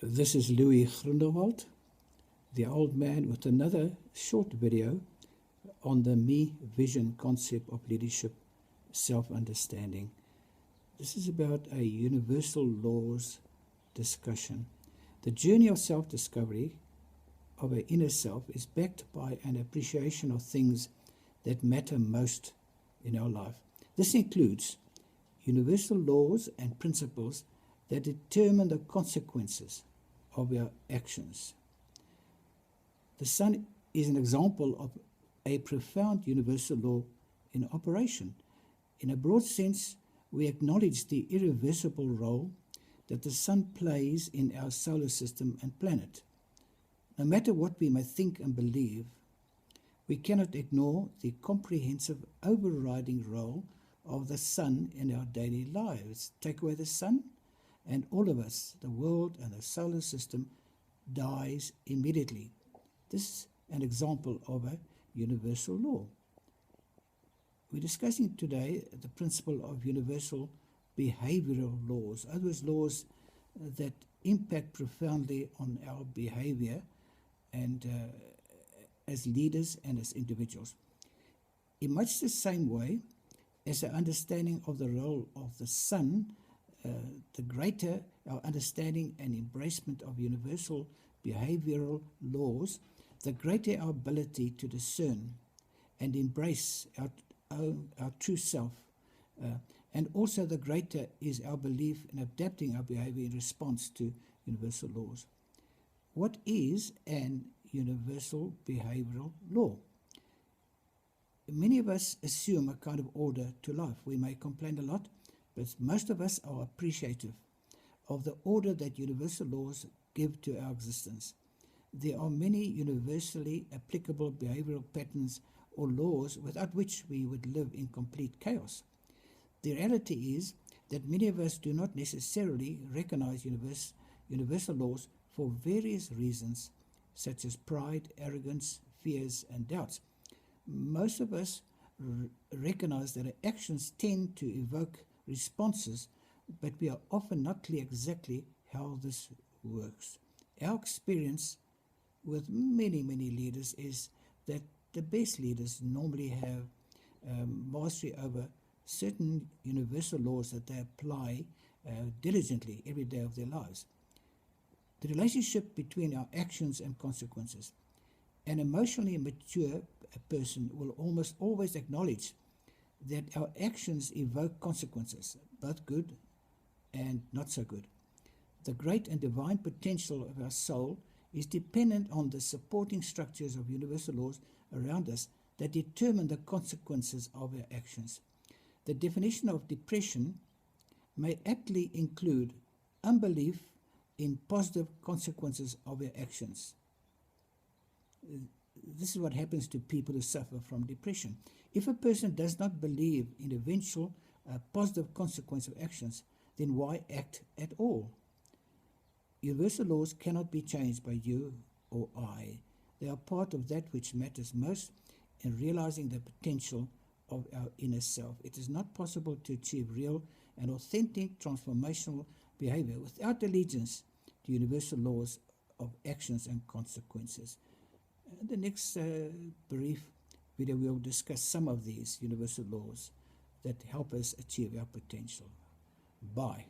This is Louis Groenewald, the old man, with another short video on the me vision concept of leadership self-understanding. This is about a universal laws discussion. The journey of self-discovery of our inner self is backed by an appreciation of things that matter most in our life. This includes universal laws and principles that determine the consequences of our actions. The sun is an example of a profound universal law in operation. In a broad sense, we acknowledge the irreversible role that the sun plays in our solar system and planet. No matter what we may think and believe, we cannot ignore the comprehensive overriding role of the sun in our daily lives. Take away the sun, and all of us, the world and the solar system, dies immediately. This is an example of a universal law. We're discussing today the principle of universal behavioral laws, in other words, laws that impact profoundly on our behavior and as leaders and as individuals. In much the same way as our understanding of the role of the sun, the greater our understanding and embracement of universal behavioral laws, the greater our ability to discern and embrace our true self, and also the greater is our belief in adapting our behavior in response to universal laws. What is an universal behavioral law? Many of us assume a kind of order to life. We may complain a lot, but most of us are appreciative of the order that universal laws give to our existence. There are many universally applicable behavioral patterns or laws without which we would live in complete chaos. The reality is that many of us do not necessarily recognize universal laws for various reasons, such as pride, arrogance, fears, and doubts. Most of us recognize that our actions tend to evoke responses, but we are often not clear exactly how this works. Our experience with many leaders is that the best leaders normally have mastery over certain universal laws that they apply diligently every day of their lives. The relationship between our actions and consequences. An emotionally mature person will almost always acknowledge that our actions evoke consequences, both good and not so good. The great and divine potential of our soul is dependent on the supporting structures of universal laws around us that determine the consequences of our actions. The definition of depression may aptly include unbelief in positive consequences of our actions. This is what happens to people who suffer from depression. If a person does not believe in eventual positive consequence of actions, then why act at all? Universal laws cannot be changed by you or I. They are part of that which matters most in realizing the potential of our inner self. It is not possible to achieve real and authentic transformational behavior without allegiance to universal laws of actions and consequences. The next brief video will discuss some of these universal laws that help us achieve our potential. Bye.